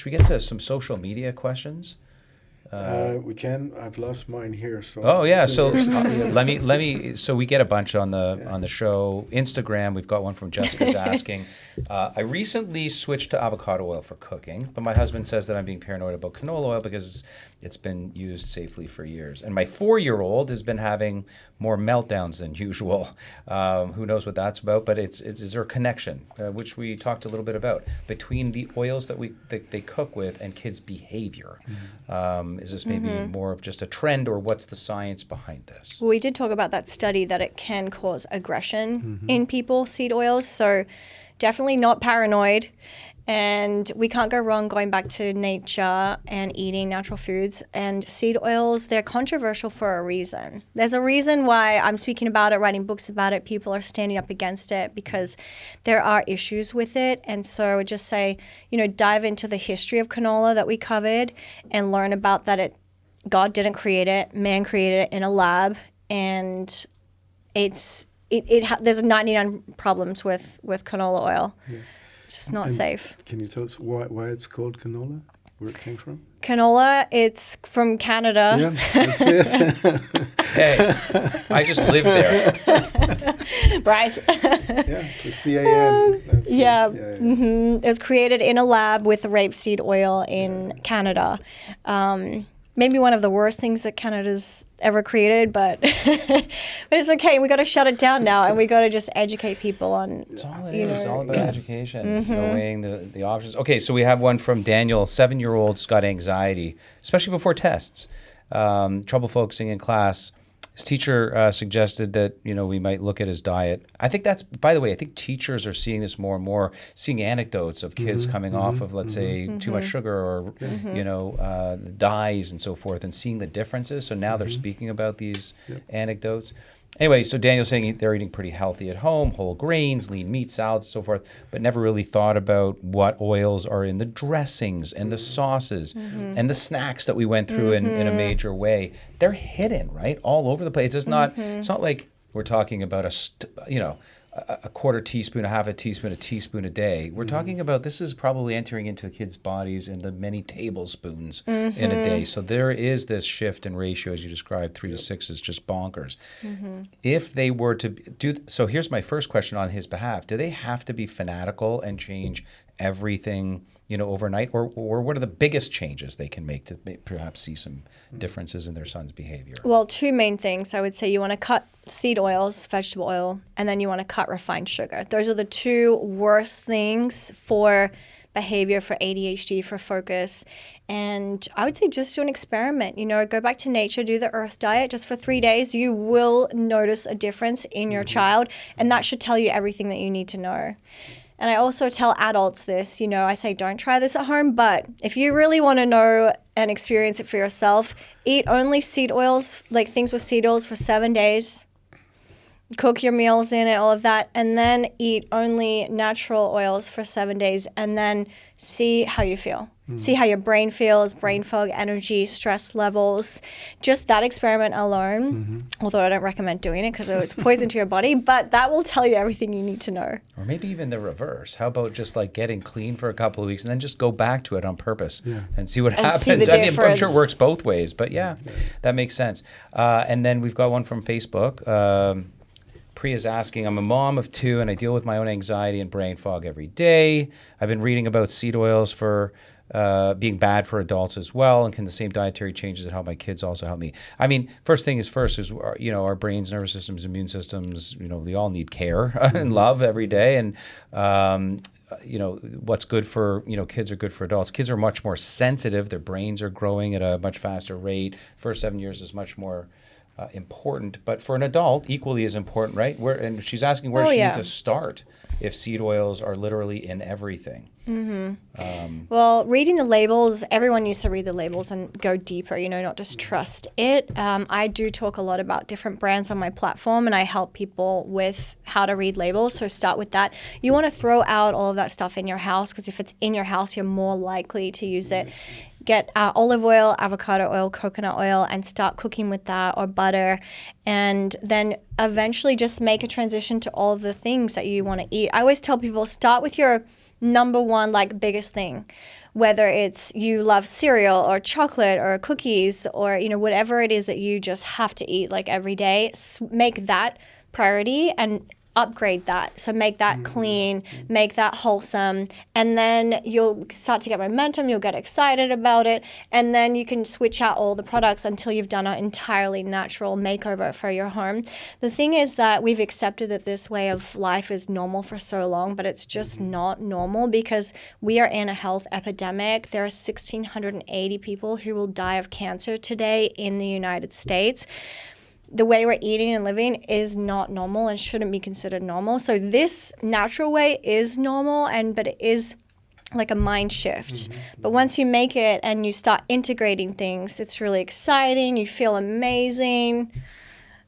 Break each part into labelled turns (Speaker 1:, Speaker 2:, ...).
Speaker 1: should we get to some social media questions?
Speaker 2: We can. I've lost mine here. So.
Speaker 1: Oh yeah. So let me. So we get a bunch on the show. Instagram. We've got one from Jessica's asking. I recently switched to avocado oil for cooking, but my husband says that I'm being paranoid about canola oil because it's been used safely for years. And my 4-year-old has been having more meltdowns than usual. Who knows what that's about? But is there a connection, which we talked a little bit about, between the oils that they cook with and kids' behavior? Is this maybe more of just a trend, or what's the science behind this?
Speaker 3: Well, we did talk about that study that it can cause aggression in people, seed oils. So definitely not paranoid. And we can't go wrong going back to nature and eating natural foods. And seed oils, they're controversial for a reason. There's a reason why I'm speaking about it, writing books about it. People are standing up against it because there are issues with it. And so I would just say, dive into the history of canola that we covered and learn about that God didn't create it, man created it in a lab. And there's 99 problems with canola oil. Yeah. It's just not safe.
Speaker 2: Can you tell us why it's called canola? Where it came from?
Speaker 3: Canola, it's from Canada.
Speaker 2: Yeah, that's it.
Speaker 1: Hey, I just lived there.
Speaker 3: Bryce.
Speaker 2: Yeah, the CAN.
Speaker 3: Yeah. It was created in a lab with rapeseed oil in Canada. Maybe one of the worst things that Canada's ever created, but it's okay. We got to shut it down now, and we got to just educate people on.
Speaker 1: It's all it is. It's all about education, knowing the options. Okay, so we have one from Daniel. 7-year-old's got anxiety, especially before tests. Trouble focusing in class. His teacher suggested that we might look at his diet. I think that's, by the way, I think teachers are seeing this more and more, seeing anecdotes of kids coming off of, let's say, too much sugar or dyes and so forth, and seeing the differences. So now they're speaking about these anecdotes. Anyway, so Daniel's saying they're eating pretty healthy at home, whole grains, lean meat, salads, so forth, but never really thought about what oils are in the dressings and the sauces and the snacks that we went through in a major way. They're hidden, right, all over the place. It's not like we're talking about a quarter teaspoon, a half a teaspoon a day. We're talking about this is probably entering into kids' bodies in the many tablespoons in a day. So there is this shift in ratio, as you described, 3 to 6 is just bonkers. If they were to do, so here's my first question on his behalf. Do they have to be fanatical and change everything, overnight? Or what are the biggest changes they can make to perhaps see some differences in their son's behavior?
Speaker 3: Well, 2 main things. I would say you want to cut seed oils, vegetable oil, and then you want to cut refined sugar. Those are the 2 worst things for behavior, for ADHD, for focus. And I would say just do an experiment. Go back to nature, do the earth diet just for 3 days. You will notice a difference in your child, and that should tell you everything that you need to know. And I also tell adults this, I say don't try this at home, but if you really want to know and experience it for yourself, eat only seed oils, like things with seed oils for 7 days. Cook your meals in it, all of that, and then eat only natural oils for 7 days, and then see how you feel. See how your brain feels, brain fog, energy, stress levels. Just that experiment alone, although I don't recommend doing it because it's poison to your body, but that will tell you everything you need to know.
Speaker 1: Or maybe even the reverse. How about just like getting clean for a couple of weeks and then just go back to it on purpose and see what happens.
Speaker 3: See the difference.
Speaker 1: I'm sure it works both ways, but that makes sense. And then we've got one from Facebook. Priya's asking, I'm a mom of 2 and I deal with my own anxiety and brain fog every day. I've been reading about seed oils for being bad for adults as well, and can the same dietary changes that help my kids also help me? I mean, first thing is our brains, nervous systems, immune systems, they all need care and love every day. And what's good for, kids are good for adults. Kids are much more sensitive. Their brains are growing at a much faster rate. First 7 years is much more important, but for an adult, equally as important, right? And she's asking where she needs to start if seed oils are literally in everything.
Speaker 3: Well, reading the labels, everyone needs to read the labels and go deeper, not just trust it. I do talk a lot about different brands on my platform, and I help people with how to read labels. So start with that. You want to throw out all of that stuff in your house, because if it's in your house, you're more likely to use it. Get olive oil, avocado oil, coconut oil, and start cooking with that, or butter. And then eventually just make a transition to all of the things that you want to eat. I always tell people, start with your number one, like, biggest thing. Whether it's you love cereal or chocolate or cookies or, you know, whatever it is that you just have to eat like every day, make that priority and upgrade that. So make that clean, make that wholesome, and then you'll start to get momentum, you'll get excited about it, and then you can switch out all the products until you've done an entirely natural makeover for your home. The thing is that we've accepted that this way of life is normal for so long, but it's just not normal because we are in a health epidemic. There are 1,680 people who will die of cancer today in the United States. The way we're eating and living is not normal and shouldn't be considered normal. So this natural way is normal, but it is like a mind shift. But once you make it and you start integrating things, it's really exciting. You feel amazing.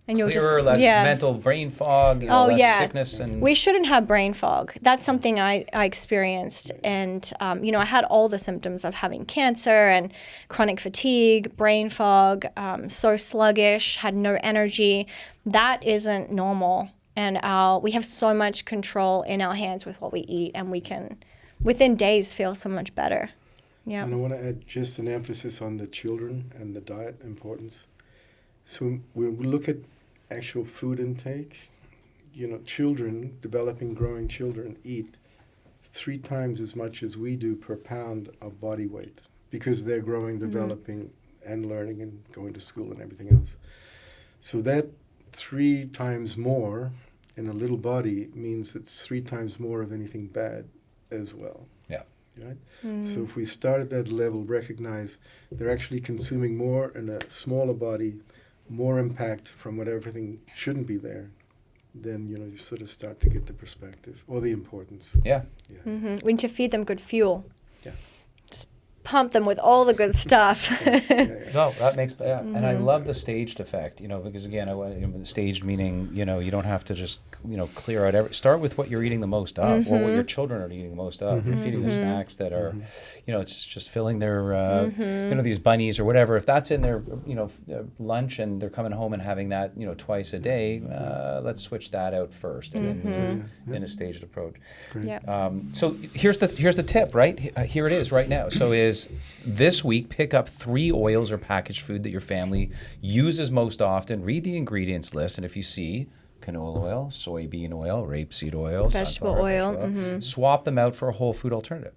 Speaker 3: And you'll
Speaker 1: Clearer,
Speaker 3: just,
Speaker 1: less mental brain fog, less sickness. And
Speaker 3: we shouldn't have brain fog. That's something I experienced. And, I had all the symptoms of having cancer and chronic fatigue, brain fog, so sluggish, had no energy. That isn't normal. And we have so much control in our hands with what we eat, and we can, within days, feel so much better. Yeah.
Speaker 2: And I want to add just an emphasis on the children and the diet importance. So when we look at actual food intake, children, developing, growing children eat 3 times as much as we do per pound of body weight because they're growing, developing, and learning and going to school and everything else. So that 3 times more in a little body means it's 3 times more of anything bad as well.
Speaker 1: Yeah.
Speaker 2: Right? So if we start at that level, recognize they're actually consuming more in a smaller body, more impact from what everything shouldn't be there, then you sort of start to get the perspective or the importance.
Speaker 1: Yeah.
Speaker 3: We need to feed them good fuel.
Speaker 2: Yeah.
Speaker 3: Just pump them with all the good stuff.
Speaker 1: No, that makes and I love the staged effect, because again, the staged meaning, you don't have to just clear out start with what you're eating the most of, or what your children are eating the most of. You're feeding the snacks that are, it's just filling their, these bunnies or whatever. If that's in their, lunch and they're coming home and having that, twice a day, let's switch that out first and then move in a staged approach. So here's the tip, right? Here it is right now. So is this week, pick up 3 oils or packaged food that your family uses most often. Read the ingredients list, and if you see canola oil, soybean oil, rapeseed oil,
Speaker 3: Vegetable
Speaker 1: sunflower
Speaker 3: oil,
Speaker 1: swap them out for a whole food alternative.